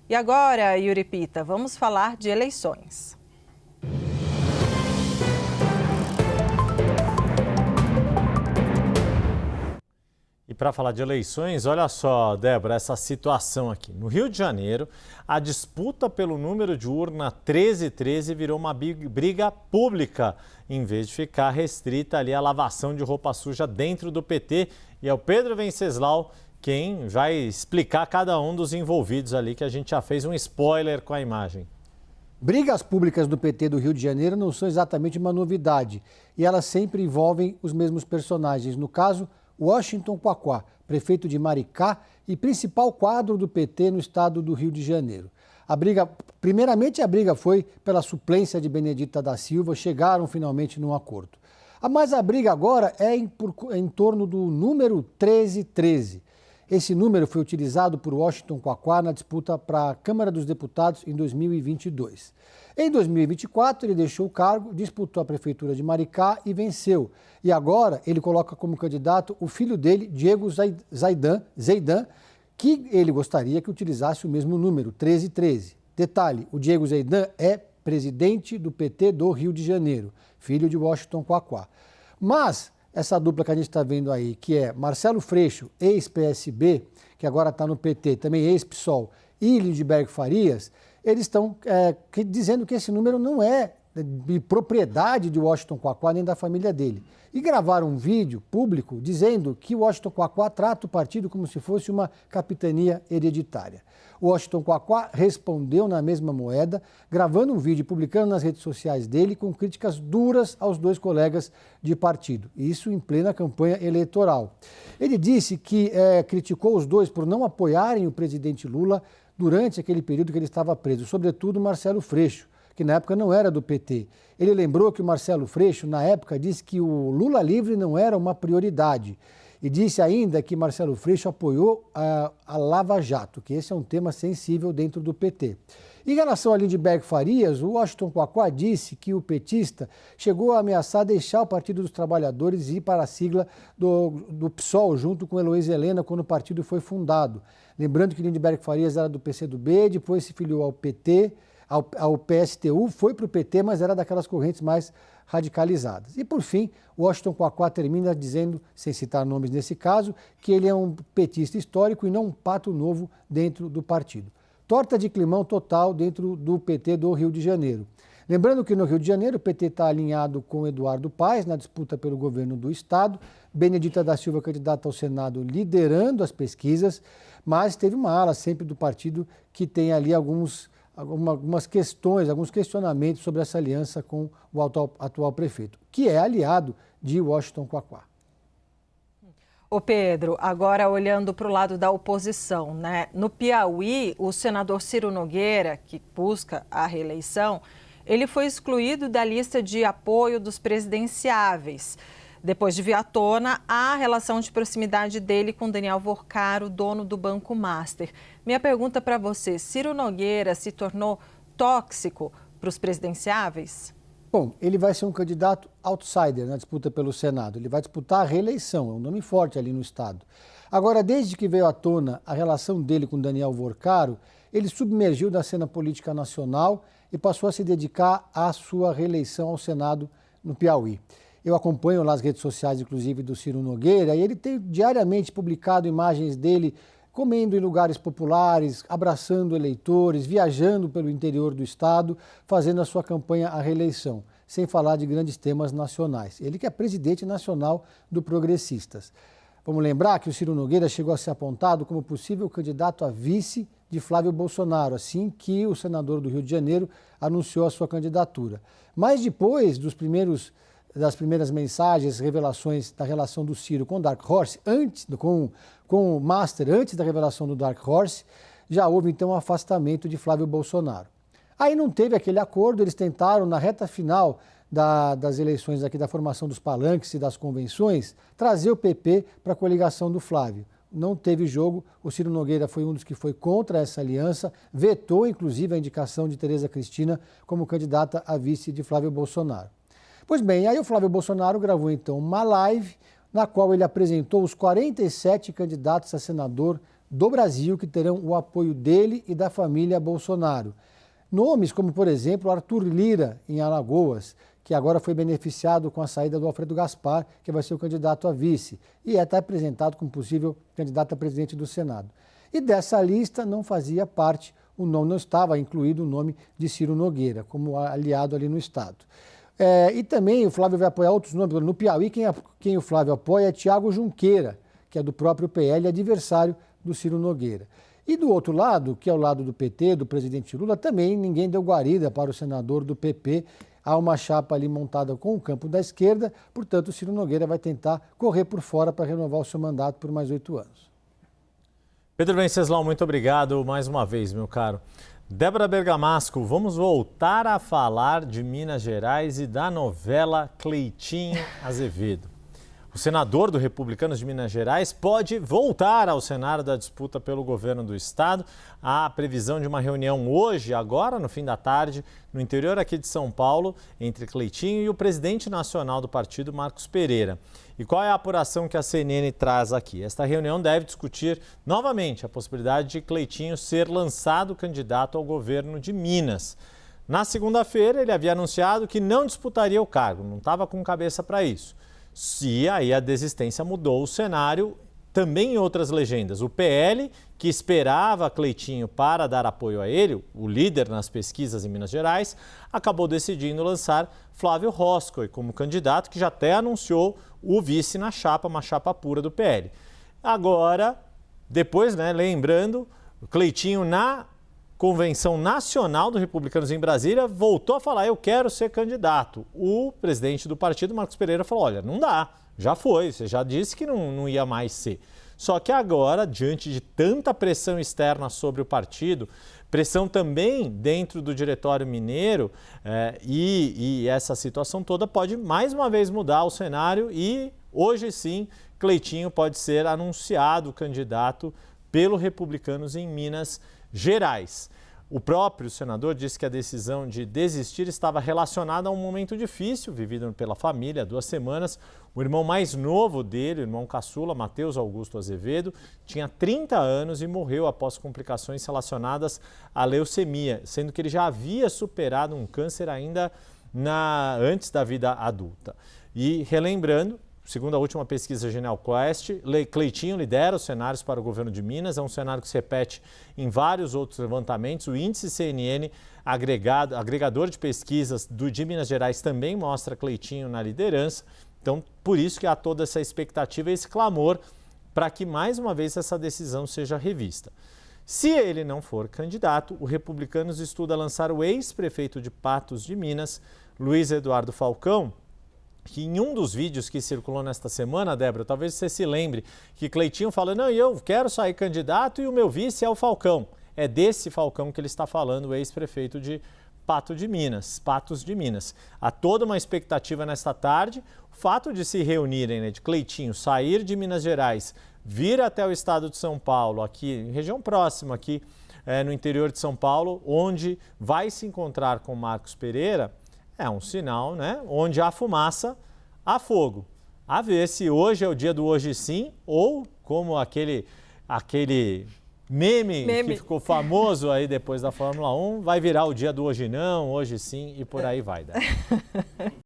E agora, Yuri Pita, vamos falar de eleições. E para falar de eleições, olha só, Débora, essa situação aqui. No Rio de Janeiro, a disputa pelo número de urna 1313 virou uma briga pública, em vez de ficar restrita ali à lavação de roupa suja dentro do PT. E é o Pedro Venceslau quem vai explicar cada um dos envolvidos ali, que a gente já fez um spoiler com a imagem. Brigas públicas do PT do Rio de Janeiro não são exatamente uma novidade e elas sempre envolvem os mesmos personagens. No caso, Washington Quaquá, prefeito de Maricá e principal quadro do PT no estado do Rio de Janeiro. Primeiramente a briga foi pela suplência de Benedita da Silva, chegaram finalmente num acordo. Mas a briga agora é em torno do número 1313. Esse número foi utilizado por Washington Quaquá na disputa para a Câmara dos Deputados em 2022. Em 2024, ele deixou o cargo, disputou a Prefeitura de Maricá e venceu. E agora ele coloca como candidato o filho dele, Diego Zeidan, que ele gostaria que utilizasse o mesmo número, 1313. Detalhe, o Diego Zeidan é presidente do PT do Rio de Janeiro, filho de Washington Quaquá. Mas essa dupla que a gente está vendo aí, que é Marcelo Freixo, ex-PSB, que agora está no PT, também ex-PSOL, e Lindbergh Farias, eles estão dizendo que esse número não é de propriedade de Washington Quaquá nem da família dele. E gravaram um vídeo público dizendo que Washington Quaquá trata o partido como se fosse uma capitania hereditária. O Washington Quaquá respondeu na mesma moeda, gravando um vídeo e publicando nas redes sociais dele com críticas duras aos dois colegas de partido. Isso em plena campanha eleitoral. Ele disse que criticou os dois por não apoiarem o presidente Lula durante aquele período que ele estava preso, sobretudo Marcelo Freixo, que na época não era do PT. Ele lembrou que o Marcelo Freixo, na época, disse que o Lula livre não era uma prioridade. E disse ainda que Marcelo Freixo apoiou a Lava Jato, que esse é um tema sensível dentro do PT. Em relação a Lindbergh Farias, o Washington Quaquá disse que o petista chegou a ameaçar deixar o Partido dos Trabalhadores e ir para a sigla do PSOL, junto com Heloísa Helena, quando o partido foi fundado. Lembrando que Lindbergh Farias era do PCdoB, depois se filiou ao PT, ao PSTU, foi para o PT, mas era daquelas correntes mais radicalizadas. E, por fim, Washington Quaquá termina dizendo, sem citar nomes nesse caso, que ele é um petista histórico e não um pato novo dentro do partido. Torta de climão total dentro do PT do Rio de Janeiro. Lembrando que no Rio de Janeiro o PT está alinhado com Eduardo Paes na disputa pelo governo do estado, Benedita da Silva, candidata ao Senado, liderando as pesquisas, mas teve uma ala sempre do partido que tem ali algumas questões, alguns questionamentos sobre essa aliança com o atual prefeito, que é aliado de Washington Quaquá. Ô Pedro, agora olhando para o lado da oposição, né? No Piauí, o senador Ciro Nogueira, que busca a reeleição, ele foi excluído da lista de apoio dos presidenciáveis, depois de vir à tona a relação de proximidade dele com Daniel Worcaro, dono do Banco Master. Minha pergunta para você, Ciro Nogueira se tornou tóxico para os presidenciáveis? Bom, ele vai ser um candidato outsider na disputa pelo Senado. Ele vai disputar a reeleição, é um nome forte ali no estado. Agora, desde que veio à tona a relação dele com Daniel Worcaro, ele submergiu da cena política nacional e passou a se dedicar à sua reeleição ao Senado no Piauí. Eu acompanho lá as redes sociais, inclusive, do Ciro Nogueira, e ele tem diariamente publicado imagens dele comendo em lugares populares, abraçando eleitores, viajando pelo interior do estado, fazendo a sua campanha à reeleição, sem falar de grandes temas nacionais. Ele que é presidente nacional do Progressistas. Vamos lembrar que o Ciro Nogueira chegou a ser apontado como possível candidato a vice de Flávio Bolsonaro, assim que o senador do Rio de Janeiro anunciou a sua candidatura. Mas depois das primeiras mensagens, revelações da relação do Ciro com o Dark Horse, com o Master, antes da revelação do Dark Horse, já houve então um afastamento de Flávio Bolsonaro. Aí não teve aquele acordo, eles tentaram, na reta final das eleições aqui, da formação dos palanques e das convenções, trazer o PP para a coligação do Flávio. Não teve jogo, o Ciro Nogueira foi um dos que foi contra essa aliança, vetou inclusive a indicação de Tereza Cristina como candidata a vice de Flávio Bolsonaro. Pois bem, aí o Flávio Bolsonaro gravou então uma live na qual ele apresentou os 47 candidatos a senador do Brasil que terão o apoio dele e da família Bolsonaro. Nomes como, por exemplo, Arthur Lira, em Alagoas, que agora foi beneficiado com a saída do Alfredo Gaspar, que vai ser o candidato a vice, e está apresentado como possível candidato a presidente do Senado. E dessa lista não fazia parte, não estava incluído o nome de Ciro Nogueira, como aliado ali no Estado. E também o Flávio vai apoiar outros nomes. No Piauí, quem o Flávio apoia é Tiago Junqueira, que é do próprio PL, adversário do Ciro Nogueira. E do outro lado, que é o lado do PT, do presidente Lula, também ninguém deu guarida para o senador do PP. Há uma chapa ali montada com o campo da esquerda, portanto o Ciro Nogueira vai tentar correr por fora para renovar o seu mandato por mais 8 anos. Pedro Venceslau, muito obrigado mais uma vez, meu caro. Débora Bergamasco, vamos voltar a falar de Minas Gerais e da novela Cleitinho Azevedo. O senador do Republicanos de Minas Gerais pode voltar ao cenário da disputa pelo governo do estado. Há previsão de uma reunião hoje, agora no fim da tarde, no interior aqui de São Paulo, entre Cleitinho e o presidente nacional do partido, Marcos Pereira. E qual é a apuração que a CNN traz aqui? Esta reunião deve discutir novamente a possibilidade de Cleitinho ser lançado candidato ao governo de Minas. Na segunda-feira, ele havia anunciado que não disputaria o cargo, não estava com cabeça para isso. E aí a desistência mudou o cenário, também em outras legendas. O PL, que esperava Cleitinho para dar apoio a ele, o líder nas pesquisas em Minas Gerais, acabou decidindo lançar Flávio Roscoe como candidato, que já até anunciou o vice na chapa, uma chapa pura do PL. Agora, depois, lembrando, o Cleitinho na Convenção Nacional do Republicanos em Brasília voltou a falar, eu quero ser candidato. O presidente do partido, Marcos Pereira, falou, olha, não dá, já foi, você já disse que não ia mais ser. Só que agora, diante de tanta pressão externa sobre o partido, pressão também dentro do Diretório Mineiro, e essa situação toda pode mais uma vez mudar o cenário e hoje sim, Cleitinho pode ser anunciado candidato pelo Republicanos em Minas Gerais. O próprio senador disse que a decisão de desistir estava relacionada a um momento difícil vivido pela família há 2 semanas. O irmão mais novo dele, o irmão caçula, Matheus Augusto Azevedo, tinha 30 anos e morreu após complicações relacionadas à leucemia, sendo que ele já havia superado um câncer ainda antes da vida adulta. E relembrando, segundo a última pesquisa Genial Quest, Cleitinho lidera os cenários para o governo de Minas. É um cenário que se repete em vários outros levantamentos. O índice CNN, agregador de pesquisas de Minas Gerais, também mostra Cleitinho na liderança. Então, por isso que há toda essa expectativa e esse clamor para que, mais uma vez, essa decisão seja revista. Se ele não for candidato, o Republicanos estuda lançar o ex-prefeito de Patos de Minas, Luiz Eduardo Falcão, que em um dos vídeos que circulou nesta semana, Débora, talvez você se lembre, que Cleitinho fala, não, eu quero sair candidato e o meu vice é o Falcão. É desse Falcão que ele está falando, o ex-prefeito de Patos de Minas. Há toda uma expectativa nesta tarde. O fato de se reunirem, de Cleitinho sair de Minas Gerais, vir até o estado de São Paulo, aqui, região próxima, aqui no interior de São Paulo, onde vai se encontrar com Marcos Pereira, é um sinal, onde há fumaça, há fogo. A ver se hoje é o dia do hoje sim, ou como aquele meme que ficou famoso aí depois da Fórmula 1, vai virar o dia do hoje não, hoje sim e por aí vai.